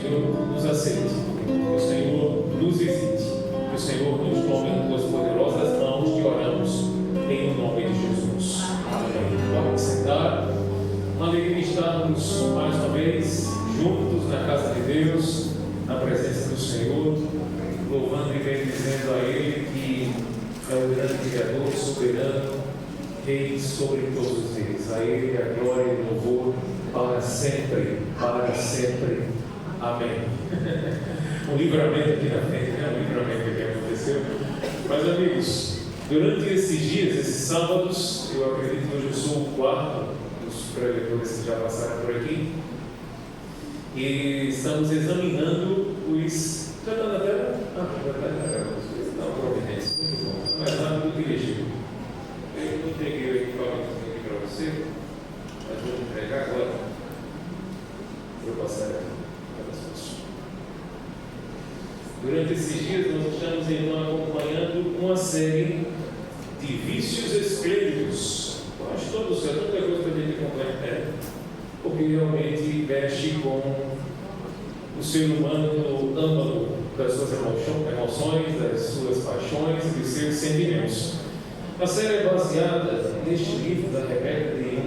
Senhor nos aceite, que o Senhor nos visite, que o Senhor nos tome em tuas poderosas mãos, que oramos em nome de Jesus. Amém. Vamos sentar. Uma alegria estarmos mais uma vez juntos na casa de Deus, na presença do Senhor, louvando e bendizendo a Ele, que é o grande Criador, soberano, Rei sobre todos os reis. A Ele a glória e o louvor para sempre, para sempre. Amém. Um livramento aqui na frente, né? Um livramento que aconteceu. Mas, amigos, durante esses dias, esses sábados, eu acredito que hoje eu sou o quarto dos preletores que já passaram por aqui, e estamos examinando os. Já está na tela? Já está na tela. Não, providência. Muito bom. Mais rápido que legível. Eu não entreguei o equipamento aqui para você, mas vou entregar agora. Vou passar aqui. Durante esses dias, nós estamos então acompanhando uma série de vícios esplêndidos. Eu acho todos, é tanta coisa que a gente acompanha, porque realmente mexe com o ser humano no âmago das suas emoções, das suas paixões e dos seus sentimentos. A série é baseada neste livro da Rebeca de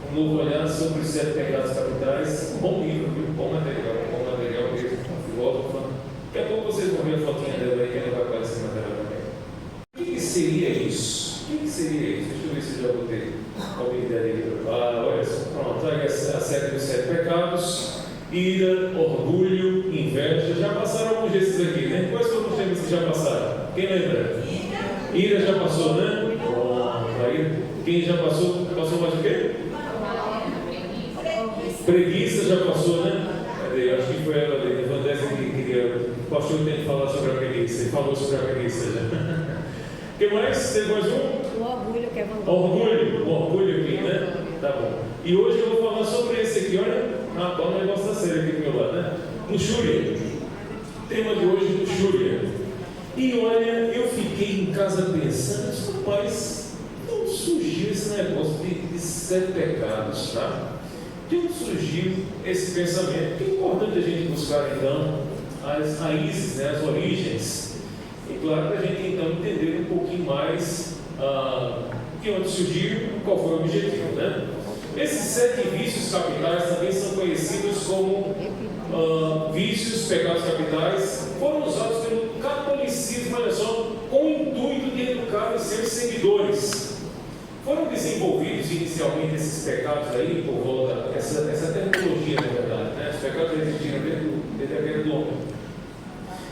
um novo olhar sobre os 7 pecados capitais. Um bom livro, bom material mesmo, uma filósofa. Daqui a pouco vocês vão ver a fotinha dela aí, que ela vai aparecer na tela também. O que seria isso? O que seria isso? Deixa eu ver se eu já botei alguma ideia aí. Olha só, pronto, aí a série dos 7 pecados: ira, orgulho, inveja. Já passaram alguns desses aqui, né? Quais foram os temas que já passaram? Quem lembra? Ira já passou, né? Aí, quem já passou? Passou mais o quê? Preguiça já passou, né? Cadê? Acho que foi ela ali, a Vandésia, que queria. O pastor tem que falar sobre a preguiça. Ele falou sobre a preguiça já. O que mais? Tem mais um? O orgulho, que é vontade. O orgulho aqui, né? Tá bom. E hoje eu vou falar sobre esse aqui, olha. Tá um negócio da série aqui do meu lado, né? Luxúria. Tema de hoje, luxúria. E olha, eu fiquei em casa pensando, rapaz, não surgiu esse negócio de 7 pecados, tá? De onde surgiu esse pensamento? Que é importante a gente buscar então as raízes, né, as origens. E claro, para a gente então entender um pouquinho mais de onde surgiu, qual foi o objetivo, né? Esses 7 vícios capitais também são conhecidos como vícios, pecados capitais, foram usados pelo catolicismo, olha só, com o intuito de educar os seus seguidores. Foram desenvolvidos inicialmente esses pecados aí, por volta, essa terminologia, na verdade, né? Os pecados existiram desde a queda do homem.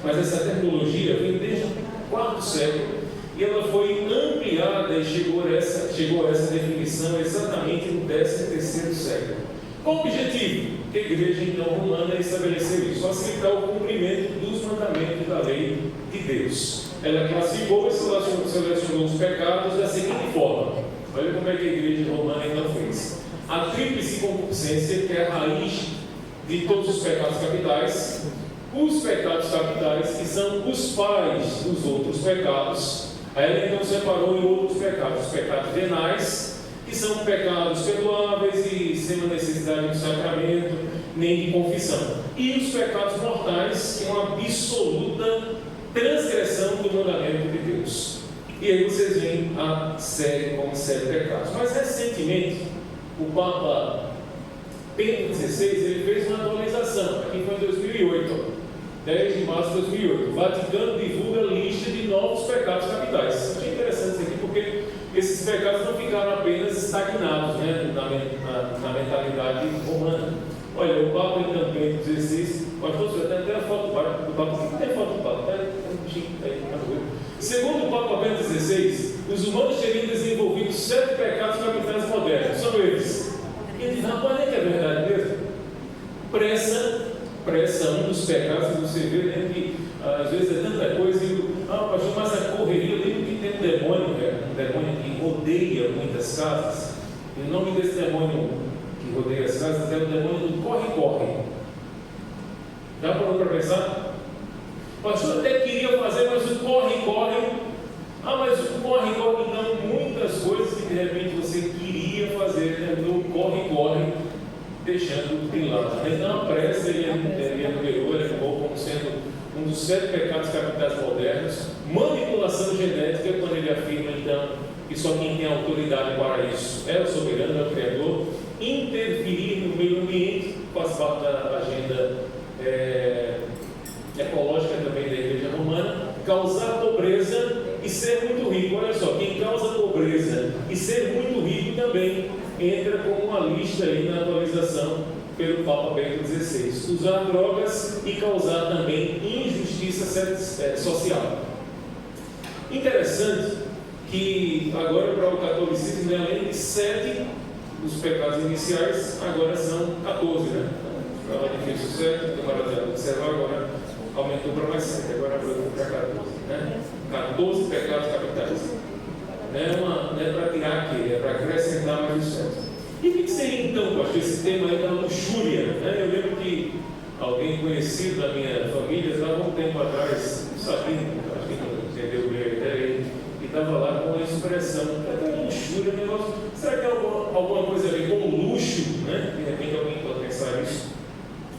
Mas essa terminologia vem desde o 4º século, e ela foi ampliada e chegou a essa definição exatamente no 13º século. Qual o objetivo? Que a igreja então romana estabeleceu isso: facilitar o cumprimento dos mandamentos da lei de Deus. Ela classificou e selecionou os pecados da seguinte forma. Olha como é que a igreja romana então fez: a tríplice concupiscência, que é a raiz de todos os pecados capitais; os pecados capitais, que são os pais dos outros pecados. Aí ela então separou em outros pecados: os pecados venais, que são pecados perdoáveis e sem a necessidade de sacramento nem de confissão; e os pecados mortais, que é uma absoluta transgressão do mandamento de Deus. E aí vocês veem a série como 7 pecados. Mas recentemente, o Papa Bento XVI ele fez uma atualização. Aqui foi em 2008, 10 de março de 2008. O Vaticano divulga a lista de novos pecados capitais. Achei interessante isso aqui, porque esses pecados não ficaram apenas estagnados, né, na mentalidade romana. Olha, o Papa então, Bento XVI, pastor, você tem até a foto do Papa. Tem a foto do Papa? Segundo o Papa Bento XVI, os humanos teriam desenvolvido 7 pecados capitais modernos. São eles. Ele diz: rapaz, é que é verdade mesmo? Pressa, um dos pecados que você vê, né, que às vezes é tanta coisa, pastor, mas a correria, eu lembro que tem um demônio que rodeia muitas casas, e o nome desse demônio que rodeia as casas é o demônio do corre-corre. Já parou para pensar? O pastor até queria fazer, mas o corre-corre, mas o corre-corre, então, muitas coisas que de repente você queria fazer, né, no corre-corre, deixando de lado. Mas na pressa ele enumerou, ele acabou como sendo um dos 7 pecados capitais modernos, manipulação genética, quando ele afirma então que só quem tem autoridade para isso é o soberano, é o Criador. Interferir no meio ambiente faz parte da agenda ecológica também da Igreja Romana. Causar pobreza e ser muito rico. Olha só, quem causa pobreza e ser muito rico também entra como uma lista aí na atualização pelo Papa Bento XVI. Usar drogas e causar também injustiça social. Interessante que agora para o catolicismo, além de 7 dos pecados iniciais, agora são 14, né? Estava difícil 7, o camarada observar, agora aumentou para mais 7, agora foi para 14, né? 14 pecados capitais. Não é para tirar aquele, é para acrescentar mais os 7. E o que seria então, pastor, esse tema aí da luxúria? Né? Eu lembro que alguém conhecido da minha família, estava um tempo atrás, sabia, acho que não entendeu bem a ideia, e estava lá com a expressão, até luxúria, negócio. Será que é alguma coisa a ver com luxo? Né? De repente alguém pode pensar isso.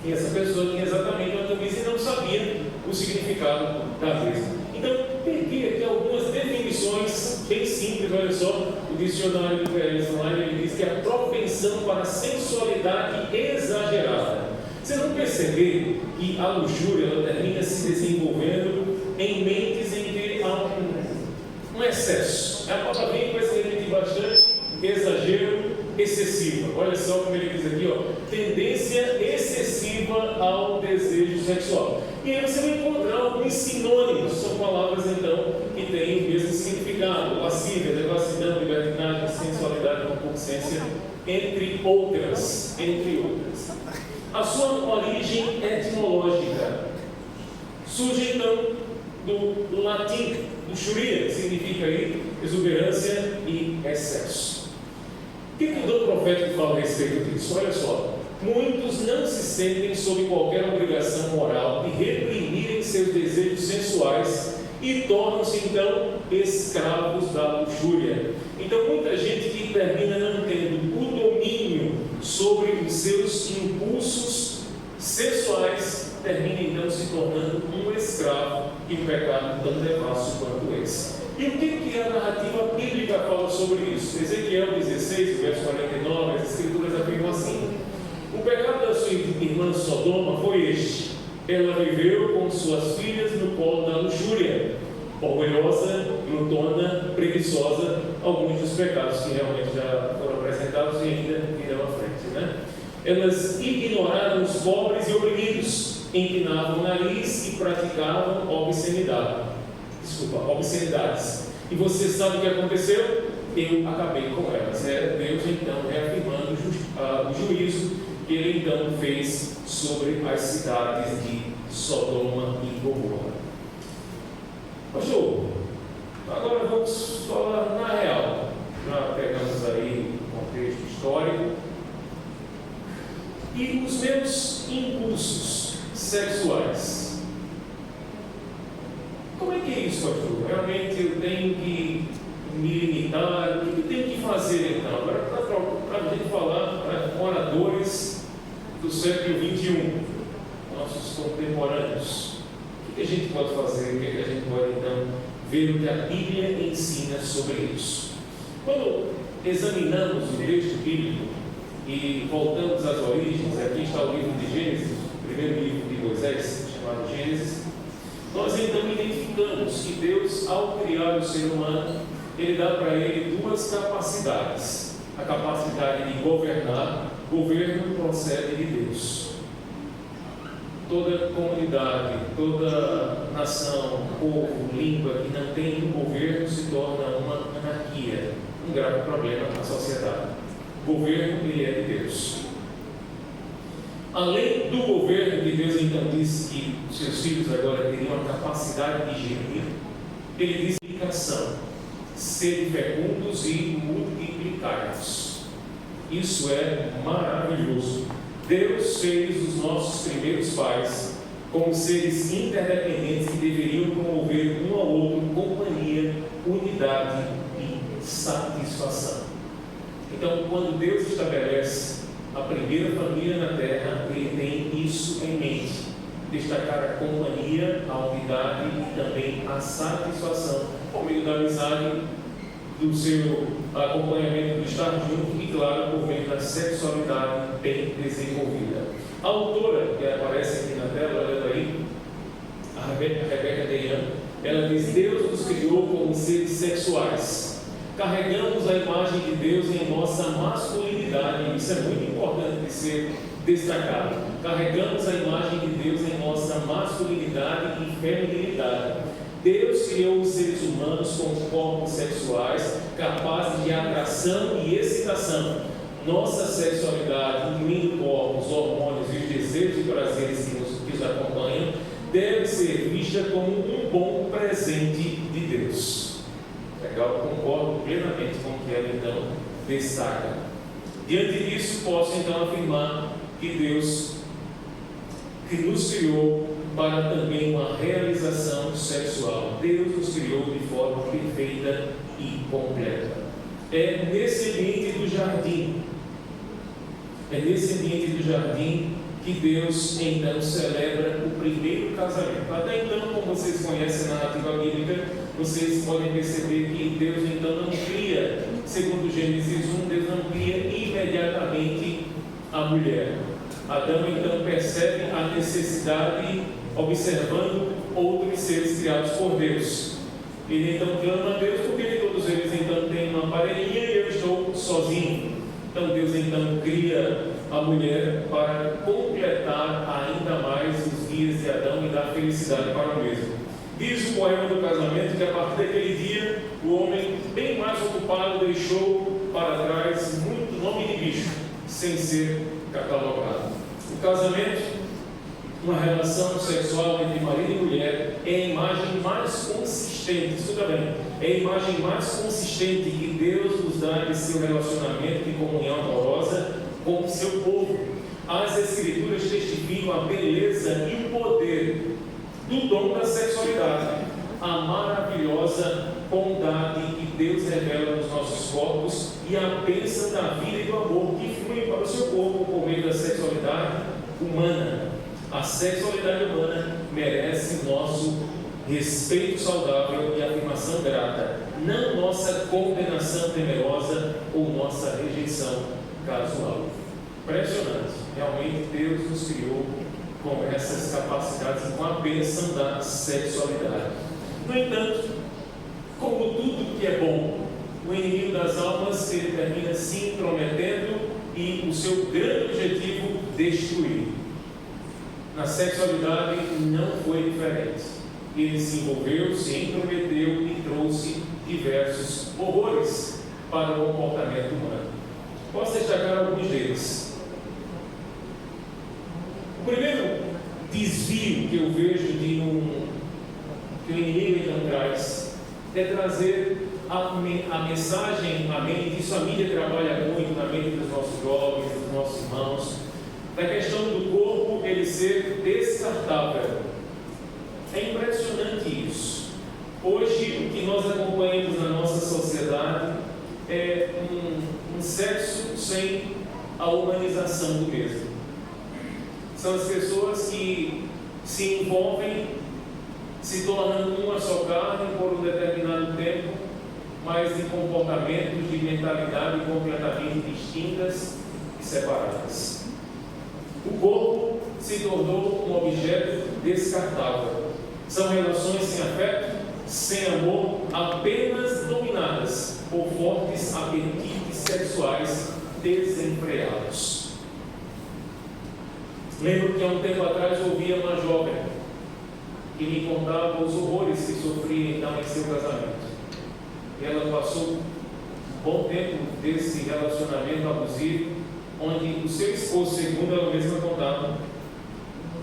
E essa pessoa tinha exatamente uma camisa e não sabia o significado da mesma. Então, peguei aqui algumas definições bem simples. Olha só, o dicionário do PLS Online ele diz que é a propensão para a sensualidade exagerada. Você não perceber que a luxúria ela termina se desenvolvendo em mentes em que há um excesso. A palavra vem com esse repetir bastante, exagero excessivo. Olha só como ele diz aqui, ó, tendência excessiva ao desejo sexual. E aí você vai encontrar alguns sinônimos, são palavras então que têm o mesmo significado: lascívia, devassidão, libertinagem, sensualidade, concupiscência, entre outras. A sua origem etimológica surge então do latim, luxúria, que significa aí exuberância e excesso. O que o dom profético fala a respeito disso? Olha só, muitos não se sentem sob qualquer obrigação moral de reprimirem seus desejos sensuais e tornam-se então escravos da luxúria. Então muita gente que termina não tendo o domínio sobre os seus impulsos sensuais termina então se tornando um escravo de um pecado tão devasso quanto esse. E o que a narrativa bíblica fala sobre isso? Ezequiel 16, verso 49, as escrituras afirmam assim: o pecado da sua irmã Sodoma foi este: ela viveu com suas filhas no colo da luxúria, orgulhosa, glutona, preguiçosa, alguns dos pecados que realmente já foram apresentados e ainda virão à frente, né? Elas ignoraram os pobres e oprimidos, empinavam o nariz e praticavam obscenidades. E você sabe o que aconteceu? Eu acabei com elas. É Deus então reafirmando o juízo que ele então fez sobre as cidades de Sodoma e Gomorra. Pastor, agora vamos falar na real. Já pegamos aí o contexto histórico. E os meus impulsos sexuais. Como é que é isso, pastor? Realmente eu tenho que me limitar? O que eu tenho que fazer então? Agora, para a gente falar para oradores do século XXI, nossos contemporâneos, o que a gente pode fazer? O que a gente pode então ver o que a Bíblia ensina sobre isso? Quando examinamos o texto bíblico e voltamos às origens, aqui está o livro de Gênesis, o primeiro livro de Moisés, chamado Gênesis. Nós então identificamos que Deus, ao criar o ser humano, Ele dá para ele 2 capacidades. A capacidade de governar. Governo procede de Deus. Toda comunidade, toda nação, povo, língua que não tem um governo se torna uma anarquia, um grave problema na sociedade. Governo, ele é de Deus. Além do governo que Deus então disse que seus filhos agora teriam a capacidade de gerir, ele diz multiplicação, sede fecundos e multiplicai-vos. Isso é maravilhoso. Deus fez os nossos primeiros pais como seres interdependentes que deveriam promover um ao outro companhia, unidade e satisfação. Então, quando Deus estabelece a primeira família na terra, ele tem isso em mente: destacar a companhia, a unidade e também a satisfação, por meio da amizade, do seu acompanhamento, do estar junto e, claro, por meio da sexualidade bem desenvolvida. A autora, que aparece aqui na tela, olha aí, a Rebecca Deyan, ela diz: Deus nos criou como seres sexuais. Carregamos a imagem de Deus em nossa masculinidade. Isso é muito importante de ser destacado. Carregamos a imagem de Deus em nossa masculinidade e feminilidade. Deus criou os seres humanos com corpos sexuais capazes de atração e excitação. Nossa sexualidade, incluindo corpos, hormônios e os desejos e prazeres que os acompanham, deve ser vista como um bom presente de Deus. Legal? Concordo plenamente com o que ela então destaca. Diante disso, posso então afirmar que Deus, que nos criou para também uma realização sexual. Deus nos criou de forma perfeita e completa. É nesse ambiente do jardim, que Deus então celebra o primeiro casamento. Até então, como vocês conhecem a narrativa bíblica, vocês podem perceber que Deus então não cria, segundo Gênesis 1, Deus não cria imediatamente a mulher. Adão então percebe a necessidade, observando outros seres criados por Deus. Ele então clama a Deus, porque todos eles então têm uma parelhinha e eu estou sozinho. Então Deus então cria a mulher para completar ainda mais os dias de Adão e dar felicidade para o mesmo. Diz o poema do casamento que a partir daquele dia o homem, bem mais ocupado, deixou para trás muito nome de bicho, sem ser catalogado. O casamento, uma relação sexual entre marido e mulher, é a imagem mais consistente, escuta bem, é a imagem mais consistente que Deus nos dá de seu relacionamento de comunhão amorosa com o seu povo. As Escrituras testificam a beleza e o poder do dom da sexualidade, a maravilhosa bondade que Deus revela nos nossos corpos e a bênção da vida e do amor que flui para o seu corpo por meio da sexualidade humana. A sexualidade humana merece nosso respeito saudável e afirmação grata, não nossa condenação temerosa ou nossa rejeição casual. Impressionante, realmente Deus nos criou com essas capacidades e com a bênção da sexualidade. No entanto, como tudo que é bom, o inimigo das almas ele termina se intrometendo e o seu grande objetivo, destruir. Na sexualidade não foi diferente. Ele se envolveu, se intrometeu e trouxe diversos horrores para o comportamento humano. Posso destacar alguns deles. O primeiro desvio que eu vejo que o inimigo então traz é trazer a mensagem à mente. Isso a mídia trabalha muito na mente dos nossos jovens, dos nossos irmãos, da questão do corpo ele ser descartável. É impressionante isso. Hoje o que nós acompanhamos na nossa sociedade é um sexo sem a humanização do mesmo. São as pessoas que se envolvem, se tornando uma só carne por um determinado tempo, mas de comportamentos, de mentalidade completamente distintas e separadas. O corpo se tornou um objeto descartável. São relações sem afeto, sem amor, apenas dominadas por fortes apetites sexuais desenfreados. Lembro que há um tempo atrás eu ouvia uma jovem que me contava os horrores que sofria então em seu casamento. E ela passou um bom tempo desse relacionamento abusivo, onde o seu esposo, segundo ela mesma contava,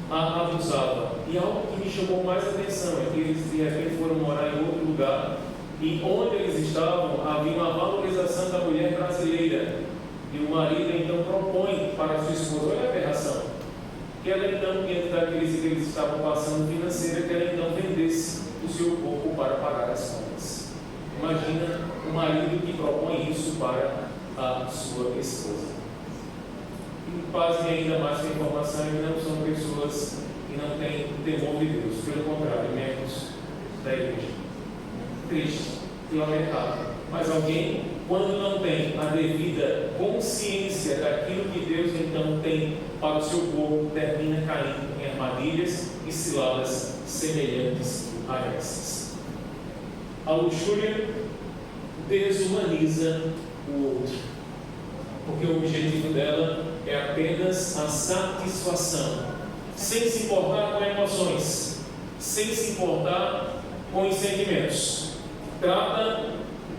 a abusava. E algo que me chamou mais atenção é que eles de repente foram morar em outro lugar e onde eles estavam havia uma valorização da mulher brasileira. E o marido então propõe para a sua esposa, olha a aberração, que ela então, diante da crise que eles estavam passando financeira, que ela então vendesse o seu corpo para pagar as contas. Imagina um marido que propõe isso para a sua esposa. pasmem ainda mais com a informação e não são pessoas que não têm temor de Deus. Pelo contrário, membros da igreja. Triste e lamentável. Mas alguém, quando não tem a devida consciência daquilo que Deus então tem para o seu povo, termina caindo em armadilhas e ciladas semelhantes a essas. A luxúria desumaniza o outro, porque o objetivo dela é apenas a satisfação, sem se importar com emoções, sem se importar com os sentimentos. Trata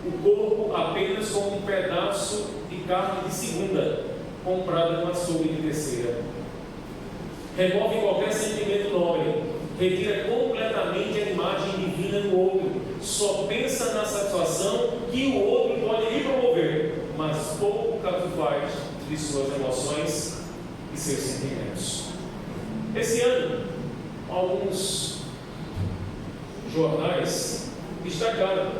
o corpo apenas como um pedaço de carne de segunda, comprada com açougue de terceira. Remove qualquer sentimento nobre, retira completamente a imagem divina no outro, só pensa na satisfação que o outro pode lhe promover, mas pouco caso faz de suas emoções e seus sentimentos. Esse ano, alguns jornais destacaram,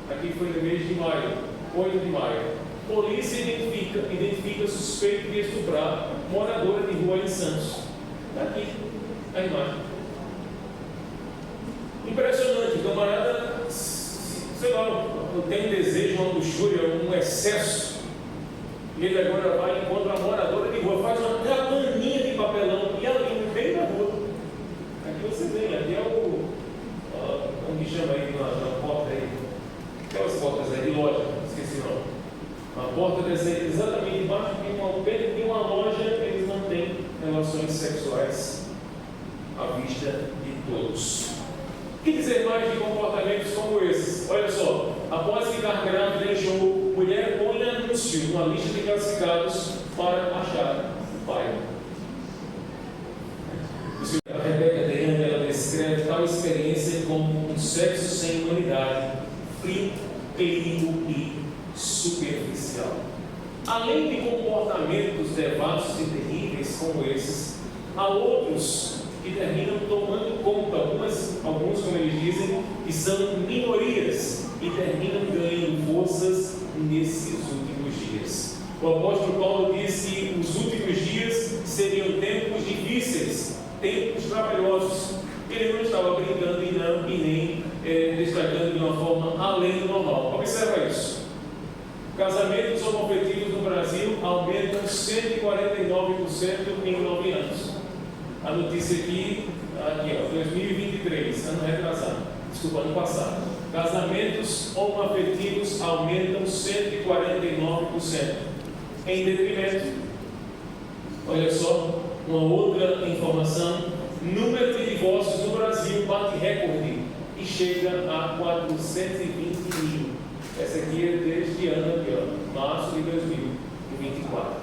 aqui foi no mês de maio, 8 de maio, polícia identifica suspeito de estuprar moradora de rua em Santos. Está aqui a imagem. Impressionante, camarada, sei lá, tem um desejo, uma luxúria, um excesso, e ele agora vai e encontra a moradora de rua, faz uma cabaninha de papelão e ali no meio da rua. Aqui você vê, aqui é o, como que chama aí na porta aí, aquelas portas aí de loja, esqueci o nome. A porta dessa aí, exatamente embaixo de uma loja, eles não têm relações sexuais à vista de todos. O que dizer mais de comportamentos como esses? Olha só, após ficar grávida em show, mulher põe anúncio numa lista de classificados para achar o pai. A Rebeca Deane, ela descreve tal experiência como um sexo sem humanidade, frio, clínico e superficial. Além de comportamentos devassos e terríveis como esses, há outros que terminam tomando conta, alguns, como eles dizem, que são minorias e terminam ganhando forças nesses últimos dias. O apóstolo Paulo diz que os últimos dias seriam tempos difíceis, tempos trabalhosos. Ele não estava brincando e nem destacando de uma forma além do normal. Observa isso. Casamentos homoafetivos no Brasil aumentam 149% em 9 anos. A notícia aqui, ó, 2023, ano retrasado, desculpa, ano passado. Casamentos homoafetivos aumentam 149%. Em detrimento, olha só, uma outra informação, número de divórcios no Brasil bate recorde e chega a 420 mil. Essa aqui é deste ano aqui, ó, março de 2024.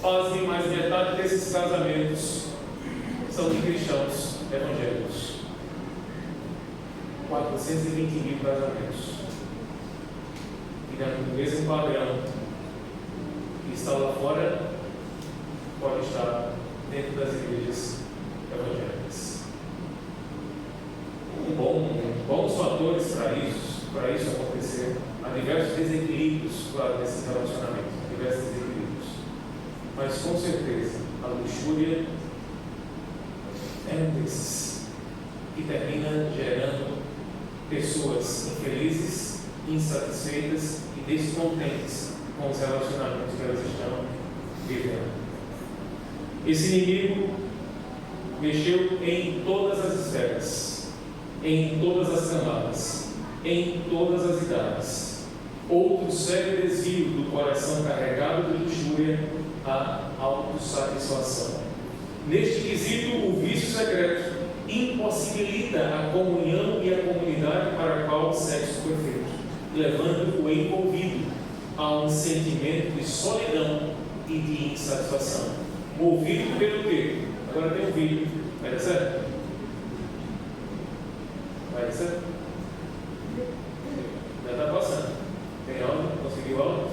Quase mais metade desses casamentos são de cristãos evangélicos. 420 mil casamentos. E no mesmo padrão que está lá fora, pode estar dentro das igrejas evangélicas. Bons fatores para isso acontecer. Há diversos desequilíbrios, claro, nesses relacionamentos, diversos desequilíbrios. Mas com certeza a luxúria é um desses que termina gerando pessoas infelizes, insatisfeitas e descontentes com os relacionamentos que elas estão vivendo. Esse inimigo mexeu em todas as esferas, em todas as camadas, em todas as idades. Outro sério desvio do coração carregado de luxúria à autossatisfação. Neste quesito, o vício secreto impossibilita a comunhão e a comunidade para a qual o sexo foi feito, levando o envolvido a um sentimento de solidão e de insatisfação. Movido pelo quê? Agora tem um vídeo. Vai dar certo? Vai dar certo? Já está passando. Tem aula? Conseguiu aula?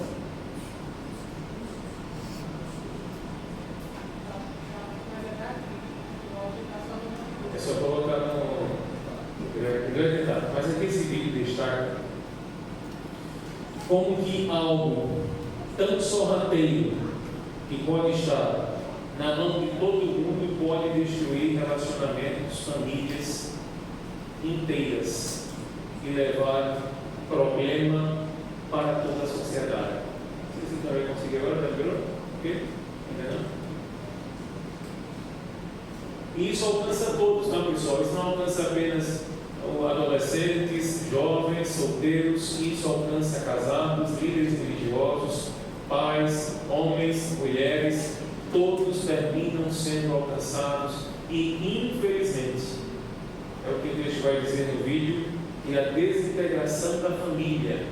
É só colocar no. Mas aqui esse vídeo destaca como que algo tão sorrateiro que pode estar na mão de todo mundo, pode destruir relacionamentos, famílias inteiras e levar problema para toda a sociedade. Vocês não vai conseguir agora, tá virou? Ok? Ainda não? E isso alcança todos, tá, pessoal? Isso não alcança apenas adolescentes, jovens, solteiros, isso alcança casados, líderes religiosos, pais, homens, mulheres, todos terminam sendo alcançados e, infelizmente, é o que o texto vai dizer no vídeo, que a desintegração da família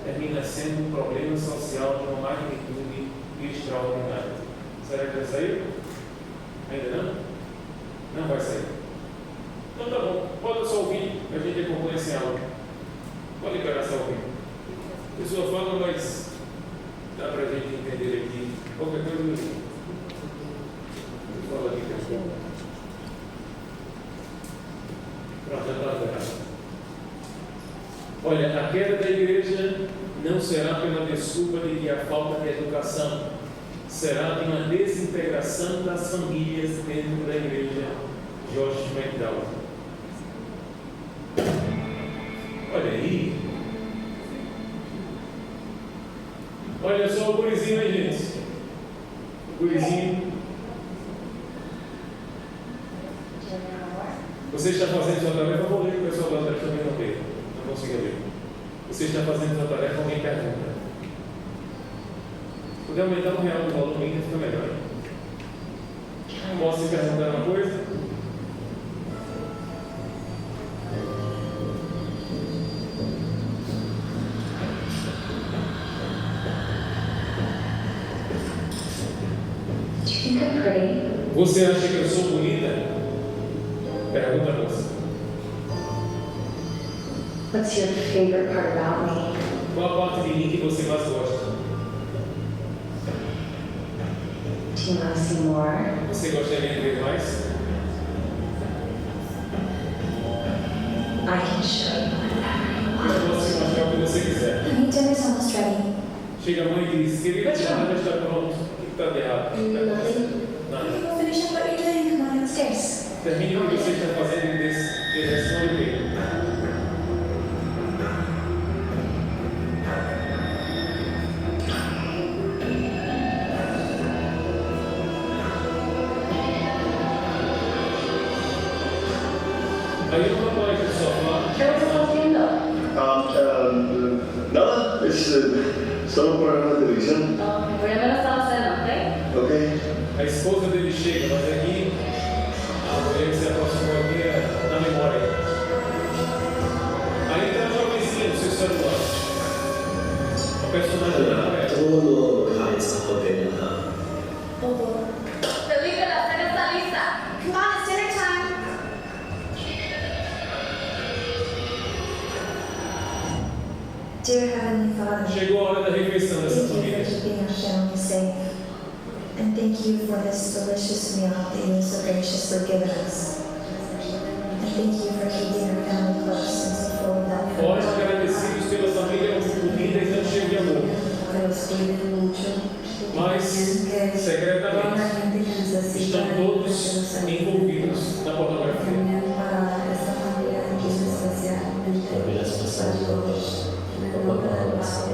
termina sendo um problema social de uma magnitude extraordinária. Será que vai sair? Ainda não? Não vai sair. Então tá bom, bota só o vídeo, a gente acompanha esse áudio. Pode liberar só o vídeo. A pessoa fala, mas dá pra gente entender aqui qualquer coisa do vídeo. Fala aqui, pessoal. Pronto, já está liberado. Olha, a queda da igreja não será pela desculpa de que há falta de educação, será de uma desintegração das famílias dentro da igreja Josh McDowell. Olha aí. Olha só o gurizinho aí, gente. O gurizinho. Você está fazendo sua tarefa? Eu vou ler que o pessoal da tarefa também não vê. Não consigo ler. Você está fazendo sua tarefa? Alguém pergunta. Se puder aumentar o real do volume ainda fica melhor. Posso te perguntar uma coisa? Você acha que eu sou bonita? Pergunta a moça. What's your favorite part about me? Qual a parte de mim que você mais gosta? Do you want to see more? Você gostaria de ver mais? I can show you whatever Eu posso te mostrar o que você quiser. Honey, dinner's almost ready. Chega a mãe e diz: querida, já está pronto. O que está de errado? O que está acontecendo? Nada. We'll finish up what you're doing. Come on downstairs. Termine o que você está fazendo em direção ao e-mail. Aí o rapaz do sofá. ¿Qué estás haciendo? Nada, es solo un programa de televisión. Voy a ver esta cena, ¿ok? Ok. A esposa dele chega, mas aqui a mulher que se aproximou aqui é na memória. Aí entra a jovenzinha no seu celular. O personagem dela é. Todo está podendo. Felipe, la cena está lista. Come on, it's dinner time. Dear Heavenly Father, Chegou a hora da refeição dessa thank you família. for keeping our family safe. And thank you for this delicious meal that you have so graciously given us. And thank you for keeping our family close and so full of love. Nós agradecidos pela família unida e não cheia de amor. Mas, secretamente, estão todos envolvidos na pornografia. Apenas passar todos a programação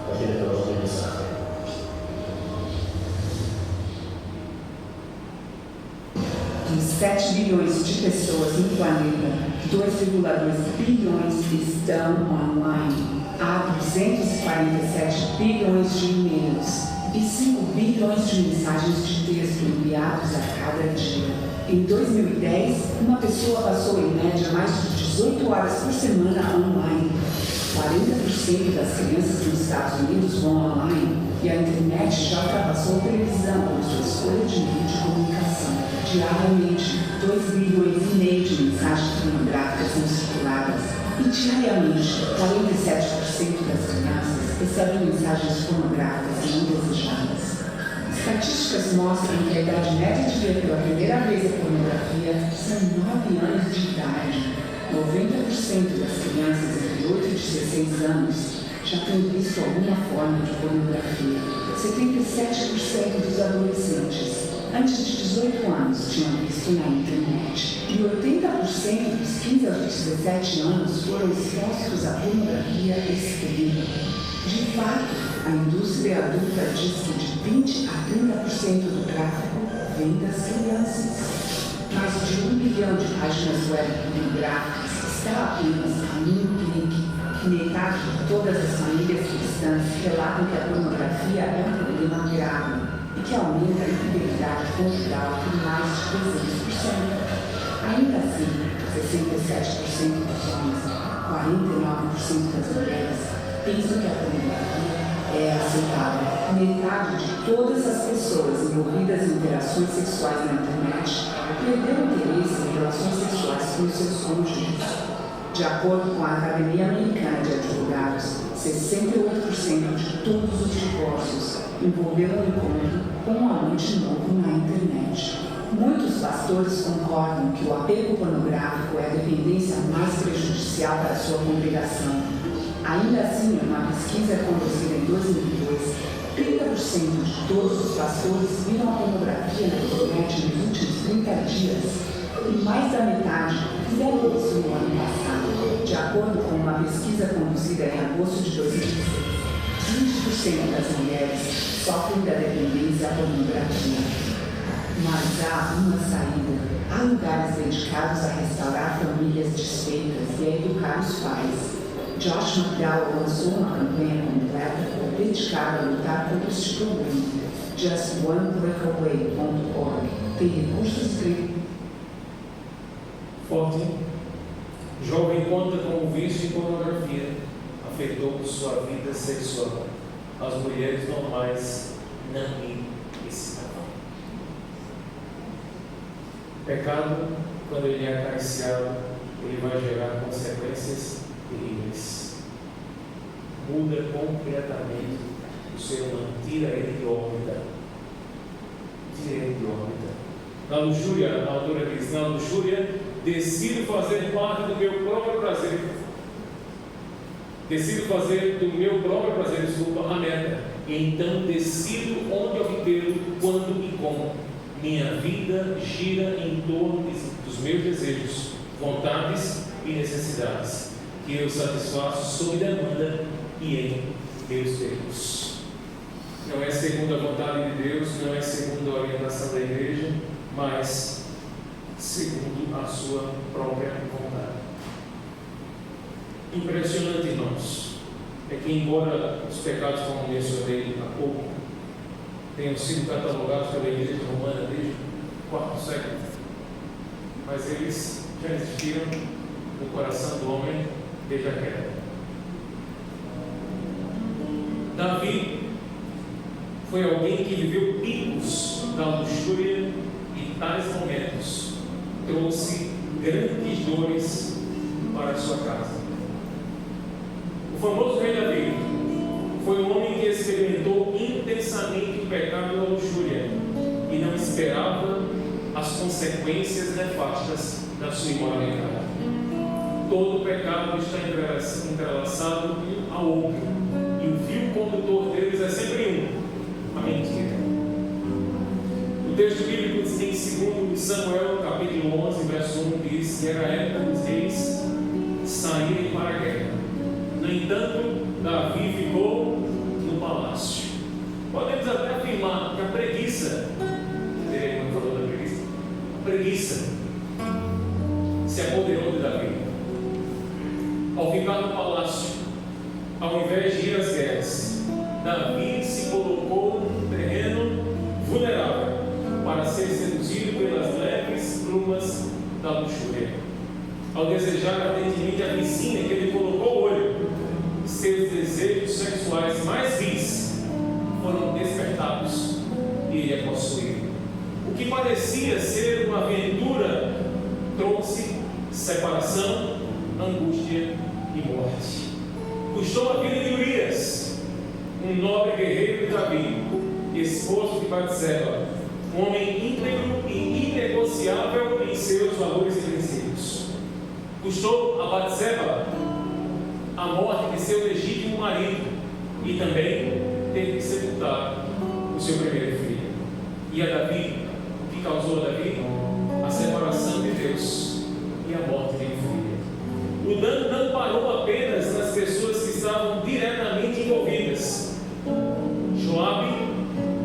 da vida pela organização. De 7 bilhões de pessoas no planeta, 2,2 bilhões estão online. Há 247 bilhões de e-mails e 5 bilhões de mensagens de texto enviados a cada dia. Em 2010, uma pessoa passou em média mais de 18 horas por semana online. 40% das crianças nos Estados Unidos vão online e a internet já ultrapassou a televisão como sua escolha de meio de comunicação. Diariamente, 2,5 bilhões de mensagens pornográficas são circuladas e diariamente, 47% das crianças recebem mensagens pornográficas não desejadas. Estatísticas mostram que a idade média de ver pela primeira vez a pornografia são 9 anos de idade. 90% das crianças entre 8 e 16 anos já têm visto alguma forma de pornografia. 77% dos adolescentes antes de 18 anos tinham visto na internet. E 80% dos 15 aos 17 anos foram expostos à pornografia extrema. De fato, a indústria adulta diz que de 20 a 30% do tráfego vem das crianças. Mais de 1 bilhão de páginas web pornográficas está apenas a um clique. Metade de todas as famílias cristãs relatam que a pornografia é um problema grave e que aumenta a infidelidade conjugal por mais de 300%. Ainda assim, 67% dos homens, 49% das mulheres pensam que a pornografia é aceitável. Metade de todas as pessoas envolvidas em interações sexuais na internet perderam interesse em relações sexuais com os seus cônjuges. De acordo com a Academia Americana de Advogados, 68% de todos os divórcios envolveram um encontro com um amante novo na internet. Muitos pastores concordam que o apego pornográfico é a dependência mais prejudicial para a sua congregação. Ainda assim, uma pesquisa conduzida em 2002, 30% de todos os pastores viram a pornografia na internet nos últimos 30 dias. E mais da metade fizeram isso no ano passado, de acordo com uma pesquisa conduzida em agosto de 2016. 20% das mulheres sofrem da dependência à pornografia. Mas há uma saída. Há lugares dedicados a restaurar famílias desfeitas e a educar os pais. Josh McDowell lançou uma campanha completa dedicada a lutar contra este problema. JustOneBreakaway.org tem recursos escritos. Forte. Jovem conta com o vício em pornografia afetou sua vida sexual. As mulheres normais não riem esse canal. Pecado, quando ele é acariciado, ele vai gerar consequências terríveis. Muda completamente o ser humano, tira ele de órbita. Tira ele de órbita. Na luxúria, a autora diz, na luxúria, decido fazer parte do meu próprio prazer. Decido fazer do meu próprio prazer, a meta. E então decido onde obtê-lo, quando e como. Minha vida gira em torno dos meus desejos, vontades e necessidades, que eu satisfaço sob demanda e em meus termos. Não é segundo a vontade de Deus, não é segundo a orientação da igreja, mas segundo a sua própria vontade. Impressionante, irmãos, é que embora os pecados, como mencionei há pouco, tenham sido catalogados pela Igreja Romana desde o IV século, mas eles já existiram no coração do homem desde a queda. Davi foi alguém que viveu picos da luxúria e tais momentos trouxe grandes dores para a sua casa. O famoso rei Davi foi um homem que experimentou intensamente o pecado da luxúria e não esperava as consequências nefastas da sua imoralidade. Todo pecado está entrelaçado um ao outro, e o fio condutor deles é sempre a mentira. O texto bíblico em 2 Samuel, capítulo 11, verso 1, diz que era a época dos reis saírem para a guerra. No entanto, Davi ficou no palácio. Podemos até afirmar que a preguiça, a preguiça se apoderou de Davi. Ao ficar no palácio, ao invés de ir às guerras, Davi se colocou num terreno vulnerável para ser seduzido pelas leves plumas da luxúria. Ao desejar ardentemente a vizinha que ele colocou o olho, seus desejos sexuais mais vis foram despertados e ele é possuído. O que parecia ser uma aventura trouxe separação, angústia e morte. Custou a vida de Urias, um nobre guerreiro de Davi, esposo de Batseba, um homem íntegro e inegociável em seus valores e princípios. Custou a Batseba a morte de seu legítimo marido e também teve que sepultar o seu primeiro filho. E a Davi, o que causou a Davi? A separação de Deus e a morte de um filho. O dano não parou apenas nas pessoas que estavam diretamente envolvidas. Joabe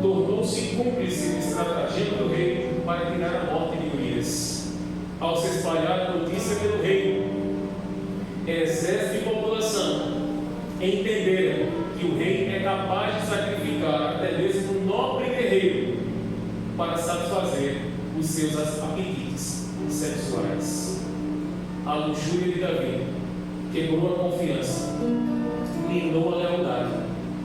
tornou-se cúmplice do estratagema do rei para tirar a morte de Urias. Ao se espalhar a notícia pelo reino, exército e população entenderam que o rei é capaz de sacrificar até mesmo um nobre guerreiro para satisfazer os seus apetites sexuais. A luxúria de Davi quebrou a confiança, minou a lealdade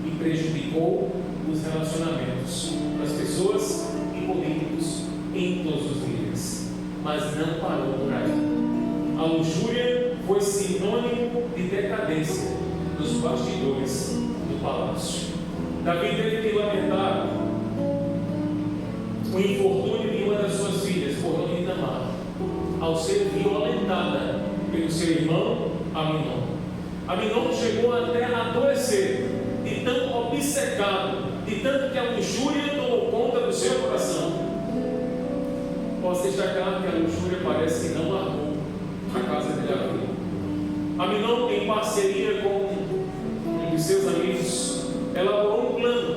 e prejudicou os relacionamentos das pessoas e políticos em todos os níveis. Mas não parou por aí. A luxúria foi sinônimo de decadência dos bastidores do palácio. Davi teve que lamentar o infortúnio de uma das suas filhas, por nome de Tamar, ao ser violentada pelo seu irmão Aminon. Aminon chegou até a adoecer, de tão obcecado, de tanto que a luxúria tomou conta do seu coração. Posso destacar que a luxúria parece que não largou a casa de Davi. Aminon, em parceria com um de seus amigos, elaborou um plano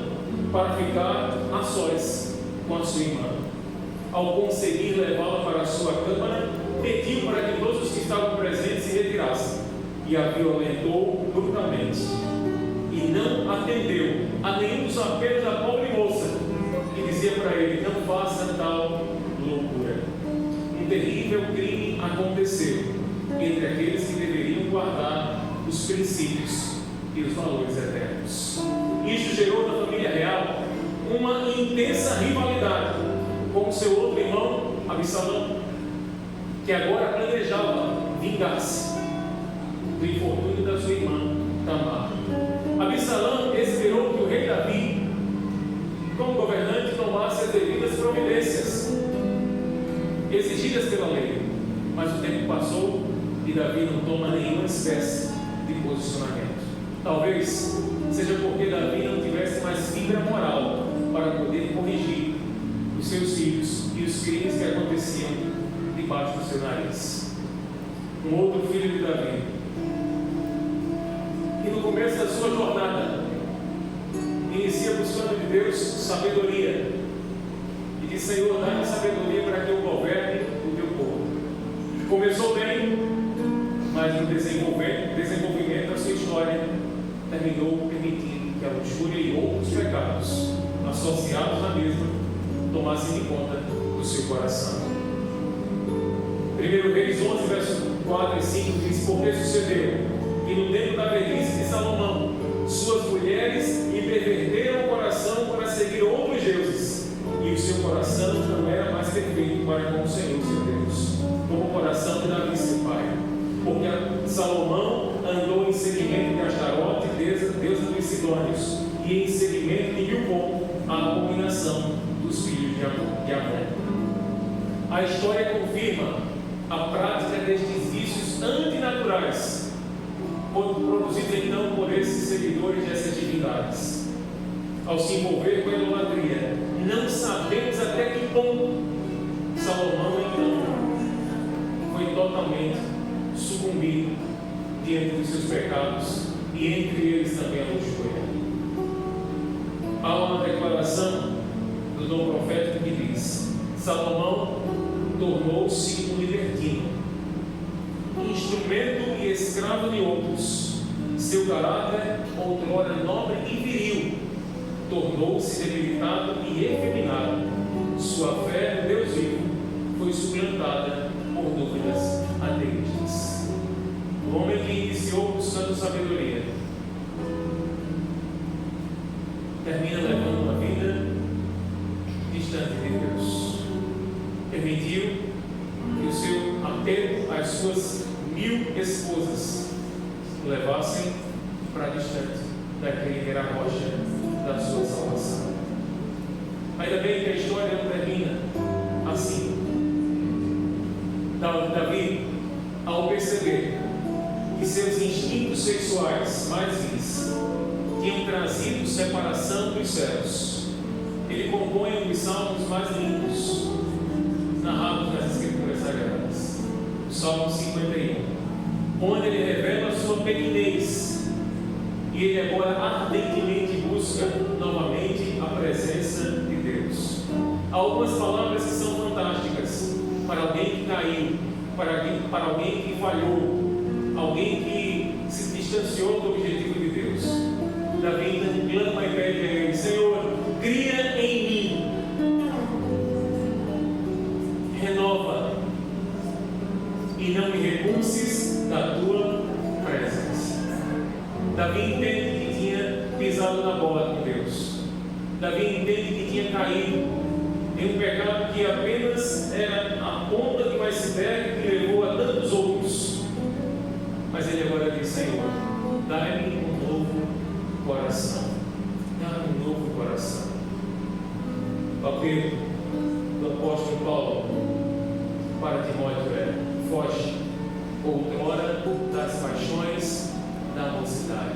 para ficar a sós com a sua irmã. Ao conseguir levá-la para a sua câmara, pediu para que todos os que estavam presentes se retirassem e a violentou brutalmente. E não atendeu a nenhum dos apelos da pobre moça, que dizia para ele: não faça tal loucura. Um terrível crime aconteceu entre aqueles que deveriam guardar os princípios e os valores eternos. Isto gerou na família real uma intensa rivalidade com seu outro irmão, Absalão, que agora planejava vingar-se do infortúnio da sua irmã, Tamar. Absalão esperou que o rei Davi, como governante, tomasse as devidas providências exigidas pela lei. Mas o tempo passou e Davi não toma nenhuma espécie de posicionamento. Talvez seja porque Davi não tivesse mais fibra moral para poder corrigir os seus filhos e os crimes que aconteciam debaixo do seu nariz. Um outro filho de Davi, que no começo da sua jornada inicia buscando de Deus sabedoria e diz: Senhor, dá-me sabedoria para que eu governe o teu povo. Começou bem, mas no desenvolvimento da sua história terminou permitindo que a luxúria e outros pecados associados à mesma tomassem de conta do seu coração. 1 Reis 11, verso 4 e 5 diz: porque sucedeu que no tempo da velhice de Salomão, suas mulheres lhe perverteram o coração para seguir outros deuses, e o seu coração não era mais perfeito para com o Senhor seu Deus, como o coração de Davi seu pai. Porque Salomão andou em seguimento de Astarote, deusa dos Sidônios, e em seguimento de Milcom, a abominação dos filhos de Amon. A história confirma a prática destes vícios antinaturais, produzidos então por esses seguidores dessas divindades. Ao se envolver com a idolatria, não sabemos até que ponto Salomão então foi totalmente sucumbido diante dos seus pecados, e entre eles também a luxúria. Há uma declaração do dom profético que diz: Salomão tornou-se um libertino, instrumento e escravo de outros. Seu caráter, outrora nobre e viril, tornou-se debilitado e efeminado. Sua fé no Deus vivo foi suplantada por dúvidas ateístas. O homem que iniciou buscando sabedoria termina levando uma vida distante de Deus. Permitiu que o seu apego às suas 1000 esposas o levassem para distante daquele que era a rocha da sua salvação. Ainda bem que a história não termina assim. Davi, ao perceber que seus instintos sexuais mais vis tinham trazido separação dos céus, ele compõe um dos salmos mais lindos narrados nas Escrituras Sagradas, o Salmo 51, onde ele revela a sua pequenez e ele agora ardentemente busca novamente a presença de Deus. Há algumas palavras que são fantásticas para alguém que caiu, para alguém que falhou, alguém que se distanciou do objetivo de Deus. Davi então clama e pede a ele: Senhor, cria em mim, renova e não me repulses da tua presença. Davi entende que tinha pisado na bola com Deus. Davi entende que tinha caído em um pecado que apenas era a ponta de um iceberg que levou a tantos outros. Mas ele agora diz: Senhor, dá-me um novo coração. Dá-me um novo coração. O apelo do apóstolo Paulo para Timóteo é: foge outrora das paixões da mocidade.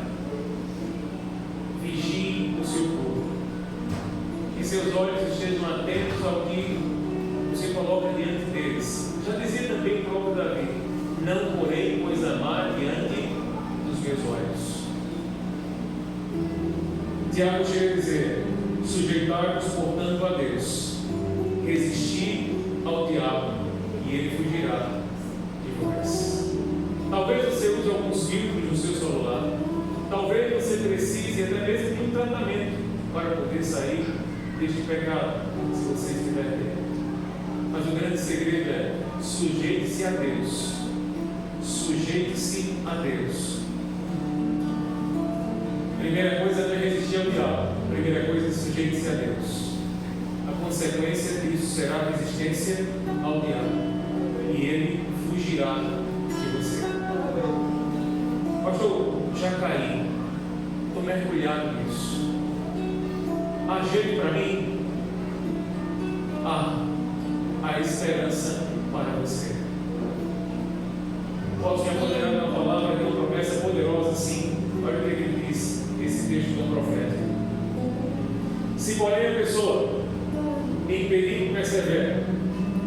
Vigie o seu corpo. Que seus olhos estejam atentos ao que você coloca diante deles. Já dizia também o próprio Davi: não porém coisa má diante dos meus olhos. Tiago chega a dizer: sujeitai-vos, portanto, a Deus, resisti ao diabo e ele fugirá de vós. Talvez você use alguns filtros no seu celular, talvez você precise até mesmo de um tratamento para poder sair deste pecado, se você estiver dentro. Mas o grande segredo é: sujeite-se a Deus. Sujeite-se a Deus. Primeira coisa não é resistir ao diabo. Primeira coisa é sujeite-se a Deus. A consequência disso será a resistência ao diabo. E ele fugirá de você. Pastor, já caí. Estou mergulhado nisso. Há jeito para mim? Há esperança para você. Posso me apoderar de uma palavra de uma promessa poderosa, sim. Olha o que ele diz, esse texto do profeta. Se porém a pessoa em perigo persevera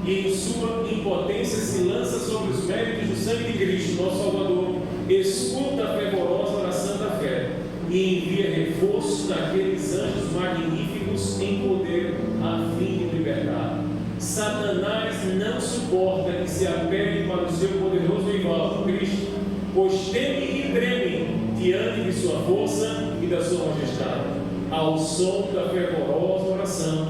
e em sua impotência se lança sobre os méritos do sangue de Cristo, nosso Salvador, escuta a fervorosa oração da fé e envia reforço daqueles anjos magníficos em poder a fim de libertar. Satanás não suporta que se apegue para o seu poderoso rival, Cristo, pois teme e treme diante de sua força e da sua majestade. Ao som da fervorosa oração,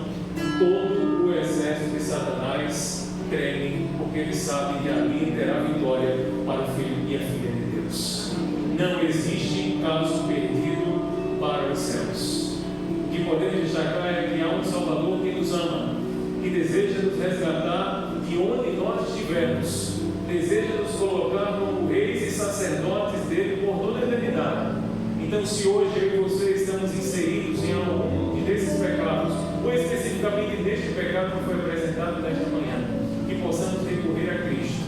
todo o exército de Satanás treme, porque ele sabe que ali terá vitória para o filho e a filha de Deus. Não existe caso perdido para os céus. O que podemos destacar é que há um Salvador que nos ama, que deseja nos resgatar de onde nós estivermos, deseja nos colocar como reis e sacerdotes dele por toda a eternidade. Então, se hoje eu e você estamos inseridos em algum desses pecados, ou especificamente neste pecado que foi apresentado nesta manhã, que possamos recorrer a Cristo,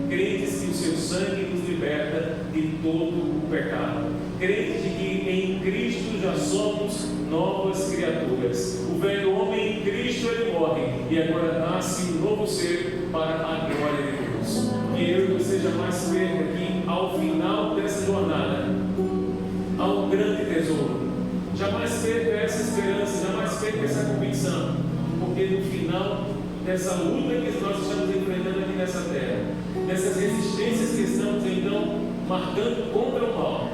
crentes que o seu sangue nos liberta de todo o pecado, crentes de que em Cristo já somos novas criaturas. O velho homem em Cristo ele morre e agora nasce um novo ser para a glória de Deus. Que eu e você jamais perca que ao final dessa jornada há um grande tesouro. Jamais perca essa esperança, jamais perca essa convicção, porque no final dessa luta que nós estamos enfrentando aqui nessa terra, dessas resistências que estamos então marcando contra o mal,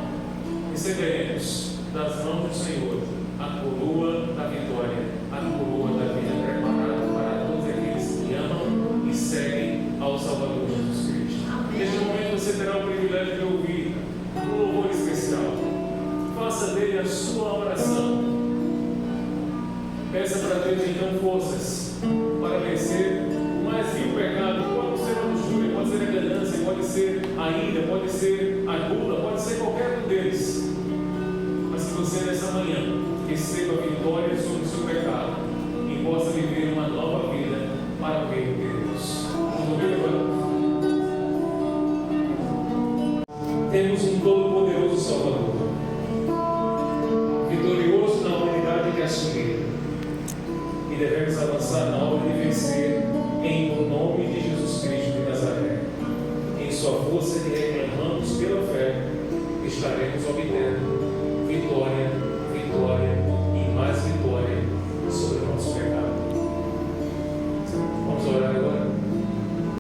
receberemos das mãos do Senhor a coroa da vitória, a coroa da vida preparada para todos aqueles que amam e seguem ao Salvador Jesus Cristo. Neste momento você terá o privilégio de ouvir um louvor especial. Faça dele a sua oração. Peça para Deus então forças para vencer o mais vil pecado. Pode ser a luxúria, pode ser a ganância, pode ser a ira, pode ser a gula, pode ser qualquer um deles. Mas que você nessa manhã receba a vitória sobre o seu pecado e possa viver uma nova vida para o reino de Deus. Vamos ouvir agora. Temos um todo-poderoso Salvador, vitorioso na humanidade que assumiu. avançar na obra de vencer, em o nome de Jesus